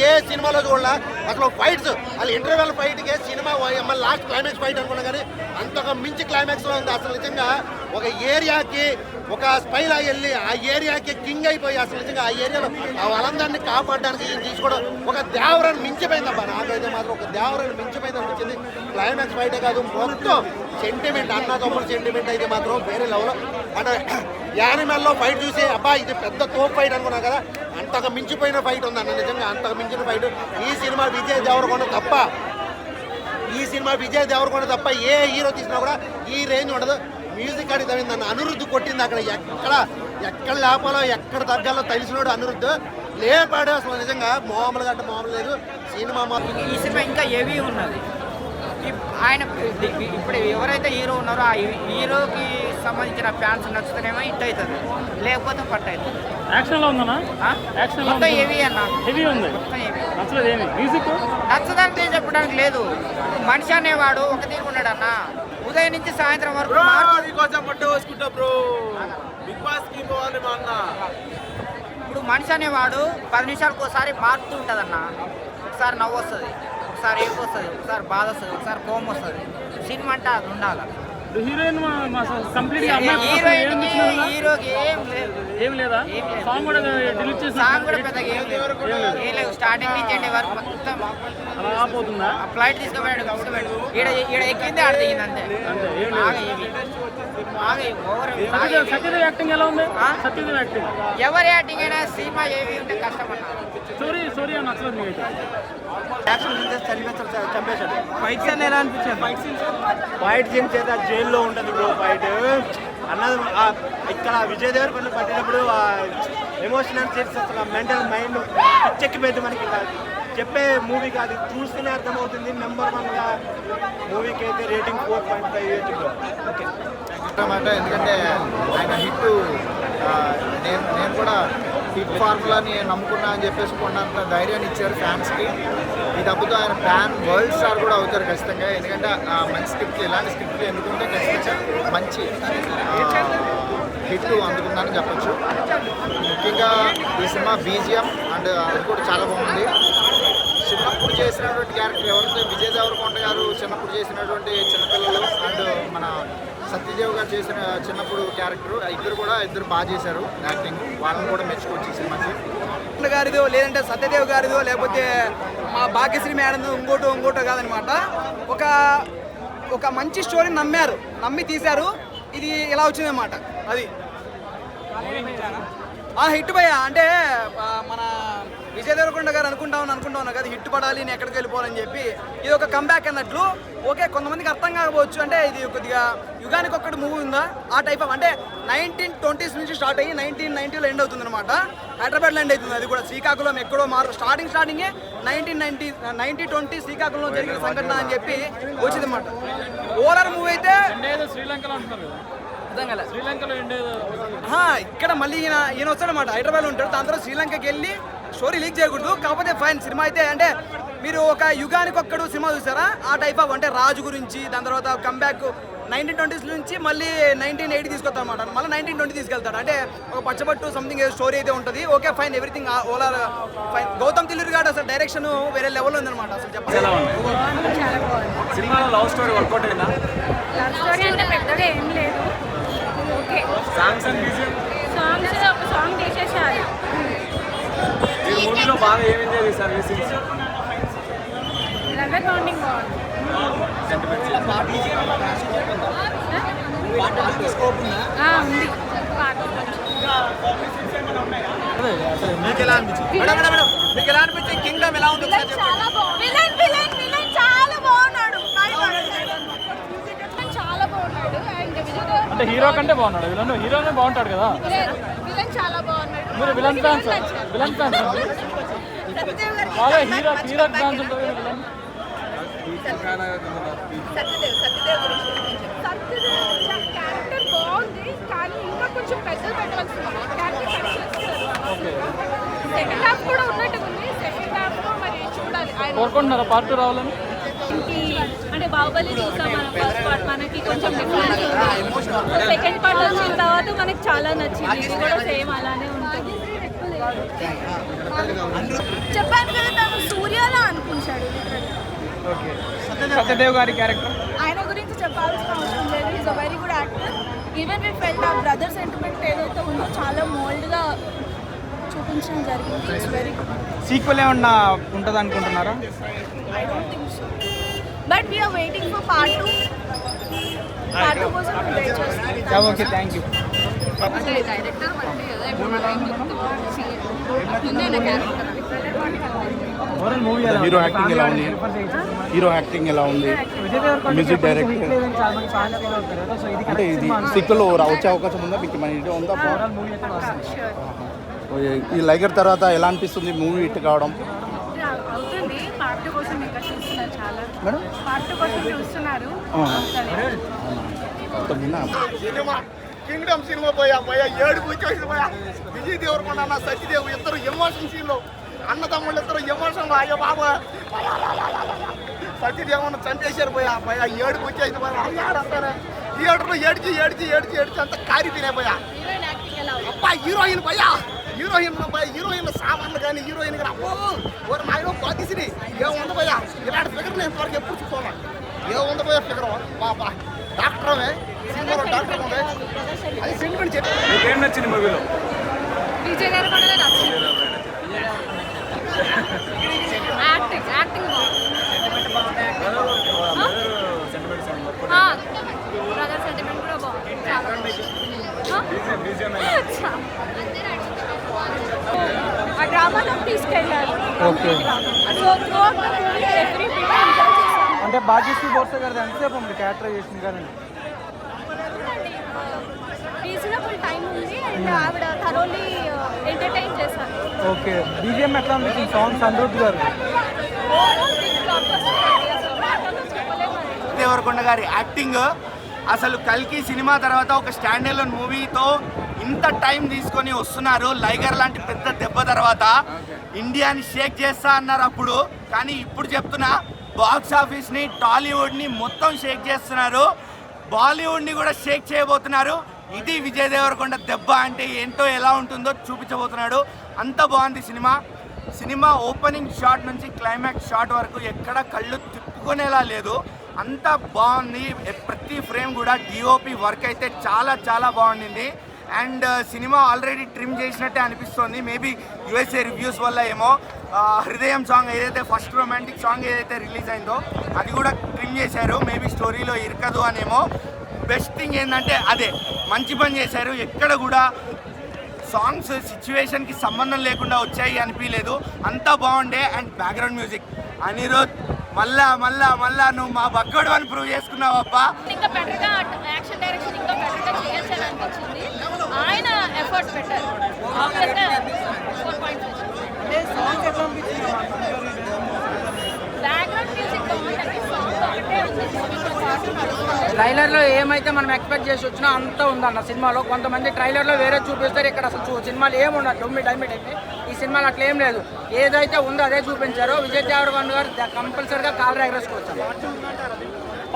ఏ సినిమాలో చూడాల అసలు ఫైట్స్ అసలు ఇంటర్వెల్ ఫైట్కే సినిమా మళ్ళీ లాస్ట్ క్లైమాక్స్ ఫైట్ అనుకున్నా కానీ అంతగా మించి క్లైమాక్స్లో ఉంది. అసలు నిజంగా ఒక ఏరియాకి ఒక స్పైలా వెళ్ళి ఆ ఏరియాకి కింగ్ అయిపోయి అసలు నిజంగా ఆ ఏరియాలో ఆ వాళ్ళందరినీ కాపాడడానికి ఈయన తీసుకోవడం ఒక దేవరని మించిపోయిందబ్బా. నాకైతే మాత్రం ఒక దేవరని మించిపోయింది అనిపించింది. క్లైమాక్స్ ఫైటే కాదు మొత్తం సెంటిమెంట్ అన్న తమ్ముడు సెంటిమెంట్ అయితే మాత్రం వేరే లెవెల్. అంటే యానిమల్లో ఫైట్ చూసి అబ్బా ఇది పెద్ద తోపు ఫైట్ అనుకున్నా కదా, అంతగా మించిపోయిన ఫైట్ ఉందన్న. నిజంగా అంతగా మించిన ఫైట్ ఈ సినిమా విజయ్ దేవరకొండ తప్ప ఏ హీరో తీసినా కూడా ఈ రేంజ్ ఉండదు. మ్యూజిక్ అడిగి తవ్విందన్న. అనిరుద్ధ్ కొట్టింది అక్కడ ఎక్కడ లేపాలో ఎక్కడ తగ్గాలో తెలిసినోడు అనిరుద్ధ్ లేపాడు. అసలు నిజంగా మామూలుగా అంటే మామూలు లేదు సినిమా. ఈ సినిమా ఇంకా హెవీ ఉన్నది. ఆయన ఇప్పుడు ఎవరైతే హీరో ఉన్నారో ఆ హీరోకి సంబంధించిన ఫ్యాన్స్ నచ్చుతానేమో హిట్ అవుతుంది, లేకపోతే పట్టు అవుతుంది. యాక్షన్లో ఉందన్నా? మొత్తం హెవీ అన్న, హెవీ ఉంది. నచ్చదంటే చెప్పడానికి లేదు. మనిషి అనేవాడు ఒక తీరు ఉన్నాడు అన్న. ఉదయం నుంచి సాయంత్రం వరకు ఇప్పుడు మనిషి అనేవాడు 10 నిమిషాలకు ఒకసారి మారుతూ ఉంటుంది అన్న. ఒకసారి నవ్వు వస్తుంది, ఒకసారి ఏపు వస్తుంది, ఒకసారి బాధ వస్తుంది, ఒకసారి కోపం వస్తుంది. సినిమా అంటే అది ఉండాలి. హీరోకి ఏం లేదా? సాంగ్ కూడా పెద్దగా ఏం లేదు. స్టార్టింగ్ నుంచి ఎండ్ వరకు మొత్తం అలా పోతుందా? ఫ్లైట్ తీసుకుపోయాడు ఈడ ఎక్కింది ఆడ దిగింది అంతే. సత్యదేవ్ యాక్టింగ్ ఎలా ఉంది? సత్యదేవ్ యాక్టింగ్ ఎవరి యాక్టింగ్ అయినా సినిమా ఏవి ఉంటే కష్టం అన్న. స్టోరీ నచ్చలేదు మీకు అయితే? చంపేశాడు. ఫైట్స్ అని ఎలా అనిపించారు? ఫైట్ సీన్ చేత జైల్లో ఉంటుంది బ్రో. ఫైట్ అన్నది ఇక్కడ విజయ్ దేవరకొండ పట్టినప్పుడు ఎమోషనల్ చేసి అసలు మెంటల్ మైండ్ పిచ్చెక్కిపోయింది. మనకి చెప్పే మూవీ కాదు, చూస్తేనే అర్థమవుతుంది. నెంబర్ 1గా మూవీకి అయితే రేటింగ్ 4.5 ఇవ్వచ్చు బ్రో. ఓకే అన్నమాట. ఎందుకంటే ఆయన హిట్ నేను కూడా హిట్ ఫార్ములాని నమ్ముకున్నా అని చెప్పేసి కొన్నంత ధైర్యాన్ని ఇచ్చారు ఫ్యాన్స్కి. ఈ డబ్బుతో ఆయన ఫ్యాన్ వరల్డ్ స్టార్ కూడా అవుతారు ఖచ్చితంగా. ఎందుకంటే మంచి స్క్రిప్ట్లు ఇలాంటి స్క్రిప్ట్లు ఎన్నుకుంటే ఖచ్చితంగా మంచి హిట్ అందుకుందని చెప్పచ్చు. ముఖ్యంగా ఈ సినిమా బీజిఎం అండ్ అది కూడా చాలా బాగుంది. చిన్నప్పుడు చేసినటువంటి క్యారెక్టర్ ఎవరైతే విజయ్ దేవరకొండ గారు చిన్నప్పుడు చేసినటువంటి చిన్నపిల్లలు అండ్ మన సత్యదేవ్ గారు చేసిన చిన్నప్పుడు క్యారెక్టర్ ఇద్దరు బాగా చేశారు యాక్టింగ్. వాళ్ళని కూడా మెచ్చుకోవచ్చు ఈ సినిమాకి. గారిదో లేదంటే సత్యదేవ్ గారిదో లేకపోతే మా భాగ్యశ్రీ మేడం ఇంకోటో కాదనమాట. ఒక మంచి స్టోరీని నమ్మి తీశారు. ఇది ఇలా వచ్చిందన్నమాట. అది హిట్ భయ్యా. అంటే మన విజయ్ దేవరకొండ గారు అనుకుంటా కదా హిట్ పడాలి, నేను ఎక్కడికి వెళ్ళిపోవాలని చెప్పి. ఇది ఒక కంబ్యాక్ అన్నట్లు. ఓకే, కొంతమందికి అర్థం కాకపోవచ్చు. అంటే ఇది కొద్దిగా యుగానికి ఒక్కటి మూవీ ఉందా ఆ టైప్ ఆఫ్. అంటే 1920s నుంచి స్టార్ట్ అయ్యి 1990లో ఎండ్ అవుతుంది అనమాట. హైదరాబాద్లో ఎండ్ అవుతుంది. అది కూడా శ్రీకాకుళం ఎక్కడో స్టార్టింగే 1920 శ్రీకాకుళంలో జరిగిన సంఘటన అని చెప్పి వచ్చింది అనమాట. ఓవరాల్ మూవీ అయితే శ్రీలంకలో అంటున్నారు కదా, శ్రీలంకలో ఇక్కడ మళ్ళీ ఈయన వస్తాడనమాట. హైదరాబాద్లో ఉంటాడు. దాని తర్వాత శ్రీలంకకి వెళ్ళి స్టోరీ లీక్ చేయకూడదు. కాకపోతే ఫైన్ సినిమా అయితే. అంటే మీరు ఒక యుగానికి ఒక్కడు సినిమా చూసారా ఆ టైప్ ఆఫ్. అంటే రాజు గురించి, దాని తర్వాత కంబ్యాక్ 1920s నుంచి మళ్ళీ 1980 తీసుకొస్తాడు అనమాట. మళ్ళీ 1920 తీసుకెళ్తాడు. అంటే ఒక పచ్చబట్టు సంథింగ్ స్టోరీ అయితే ఉంటుంది. Okay fine, everything over fine. Gautham Tilluri గారు అసలు డైరెక్షన్ వేరే లెవెల్లో ఉందన్నమాట. అసలు చెప్పాలి సినిమాలో లవ్ స్టోరీ వర్కౌట్ అయిందా? లవ్ స్టోరీ అంటే పెద్దగా ఏం లేదు. ఓకే, సాంగ్స్ అండ్ మ్యూజిక్ ఒక సాంగ్ తీసేసారు. ఈ మూవీలో బాగా ఏం ఎంజాయ్ చేశారు? ఏ సీన్స్? లెవెల్ కౌంటింగ్ బాగుంది. ఉంది. మీకు ఎలా అనిపించింది? మీకు ఎలా అనిపించింది? కింగ్డమ్ ఎలా ఉంది? చాలా బాగుంది. చాలా బాగున్నాడు. చాలా బాగున్నాడు. అంటే హీరో కంటే బాగున్నాడు. హీరోనే బాగుంటాడు కదా. విలన్ చాలా బాగున్నాడు. మీరు విలన్ ఫ్యాన్స్ బాగా హీరో ఫ్యాన్స్ ఉంటుంది. క్యారెక్టర్ బాగుంది, కానీ ఇంకా కొంచెం పెద్దలు పెట్టవలసింది. సెకండ్ హాఫ్ కూడా ఉన్నట్టు ఉంది. సెకండ్ హాఫ్ లో మరి చూడాలి. కోరుకుంటున్నారా పార్ట్ 2 రావాలని? అంటే బాహుబలి చూసాం మనం ఫస్ట్ పార్ట్, మనకి కొంచెం డిఫరెన్స్ ఉంది. సెకండ్ పార్ట్ వచ్చిన తర్వాత మనకి చాలా నచ్చింది. ఇది కూడా సేమ్ అలానే ఉంటుంది. చెప్పాను కదా ఓకే, సత్యదేవ్ గారి క్యారెక్టర్ ఆయన గురించి చెప్పాల్సిన అవసరం లేదు. Is a very good actor. Even we felt ఆ బ్రదర్ సెంటిమెంట్ ఏదైతే ఉందో చాలా మోల్డ్గా చూపించడం జరిగింది. It's very good. సీక్వెల్ ఏమన్నా ఉంటుంది అనుకుంటున్నారా? I don't think so, but we are waiting for part 2. Part 2 కోసం మేము వెయిట్ చేస్తాం. Okay, thank you. అంటే డైరెక్టర్ బట్టి కదా ఇప్పుడు టైం ముందే క్యారెక్టర్ హీరో యాక్టింగ్ ఎలా ఉంది? హీరో యాక్టింగ్ ఎలా ఉంది? మ్యూజిక్ డైరెక్టర్ అంటే ఇది సీక్వెల్ వచ్చే అవకాశం ఉందా మీకు? మన ఇంట్లో ఉందా? ఈ లైగర్ తర్వాత ఎలా అనిపిస్తుంది మూవీ హిట్ కావడం? అవుతుంది. పార్ట్ 2 కోసం ఇంకా చూస్తున్నారు చాలా. మేడం పార్ట్ 2 కోసం చూస్తున్నారు. సినిమా కింగ్డమ్ సినిమా పోయా ఏడుపు వచ్చేసి పోయా. విజయ్ దేవరకొండ అన్న సత్యదేవ్ ఇద్దరు ఎమోషన్ సీన్లో, అన్నదమ్ముళ్ళు ఇద్దరు ఎమోషన్లో. అయ్యో బాబా, సత్యదేవన్న చంపేశారు పోయా. ఏడుపు వచ్చేసి పోయా. అయ్యాడంటారా థియేటర్లో ఏడ్చి అంత కారిపోయినాయి పోయా. అబ్బా హీరోయిన్ హీరోయిన్ సామాన్లు కానీ హీరోయిన్ కానీ అబ్బో ఓరు నాయన పాతిసిరి ఏముంది పోయా. ఇలాంటి ఫిగర్ నేను ఇంతవరకు ఎప్పుడు చూసుకోవాలి. ఏముంది పోయా ఫిగర్ బాబా. డాక్టరే సినిమాలో డాక్టర్ ఉంది. అది సెంటిమెంట్ చెప్పి మీకు ఏం నచ్చింది మూవీలో? విజయ్ దేవరకొండనే నచ్చింది. యాక్టింగ్ బ్రదర్ సెంటిమెంట్ కూడా బాగుంది. ఆ డ్రామాలోకి తీసుకెళ్ళారు. Okay, so through out the movie every bit enjoy చేశాను. అంటే భాగ్యశ్రీ బోర్సే గారిది ఎంతసేపు ఉంది క్యారెక్టరైజేషన్ కానీ? రీజనబుల్ టైం ఉంది అండ్ ఆవిడ థరోలీ ఎంటర్టైన్ చేశారు. ఓకే, బీజిఎం ఎట్లా ఉంది? సాంగ్స్ అనిరుద్ధ్ గారు దేవరకొండ గారి యాక్టింగ్ అసలు కల్కి సినిమా తర్వాత ఒక స్టాండ్ అలోన్ మూవీతో ఇంత టైం తీసుకొని వస్తున్నారు. లైగర్ లాంటి పెద్ద దెబ్బ తర్వాత ఇండియాని షేక్ చేస్తా అన్నారు అప్పుడు, కానీ ఇప్పుడు చెప్తున్నా బాక్స్ ఆఫీస్ని టాలీవుడ్ని మొత్తం షేక్ చేస్తున్నారు. బాలీవుడ్ని కూడా షేక్ చేయబోతున్నారు. ఇది విజయ్ దేవరకొండ దెబ్బ అంటే ఏంటో ఎలా ఉంటుందో చూపించబోతున్నాడు. అంత బాగుంది సినిమా ఓపెనింగ్ షాట్ నుంచి క్లైమాక్స్ షాట్ వరకు ఎక్కడ కళ్ళు తిప్పుకునేలా లేదు. అంత బాగుంది. ప్రతి ఫ్రేమ్ కూడా డిఓపి వర్క్ అయితే చాలా బాగుండింది. అండ్ సినిమా ఆల్రెడీ ట్రిమ్ చేసినట్టే అనిపిస్తుంది. మేబీ యూఎస్ఏ రివ్యూస్ వల్ల ఏమో హృదయం సాంగ్ ఏదైతే ఫస్ట్ రొమాంటిక్ సాంగ్ ఏదైతే రిలీజ్ అయిందో అది కూడా ట్రిమ్ చేశారు. మేబీ స్టోరీలో ఇరకదు అనేమో. బెస్ట్ థింగ్ ఏంటంటే అదే మంచి పని చేశారు. ఎక్కడ కూడా సాంగ్స్ సిచ్యువేషన్కి సంబంధం లేకుండా వచ్చాయి అనిపించలేదు. అంతా బాగుండే. అండ్ బ్యాక్గ్రౌండ్ మ్యూజిక్ అనిరుద్ధ్ మళ్ళా నువ్వు మా బక్కడు అని ప్రూవ్ చేసుకున్నావు అబ్బా. ఇంకా బెటర్గా యాక్షన్ డైరెక్షన్ ఇంకా బెటర్గా చేయొచ్చు అని అనిపించింది. ఆయన ఎఫర్ట్స్ పెట్టారు. బ్యాక్గ్రౌండ్ మ్యూజిక్ బాగుంటుంది. సాంగ్ ఒకటే ఉంది. ట్రైలర్లో ఏమైతే మనం ఎక్స్పెక్ట్ చేసి వచ్చినా అంత ఉందన్న సినిమాలో. కొంతమంది ట్రైలర్లో వేరే చూపిస్తారు, ఇక్కడ అసలు సినిమాలు ఏముండదు. డొమ్మిట్ అయితే ఈ సినిమాలో అట్లా ఏం లేదు. ఏదైతే ఉందో అదే చూపించారో. విజయ్ దేవరకొండ గారు కంపల్సరీగా కాలర్ ఎగరేసుకోవచ్చు.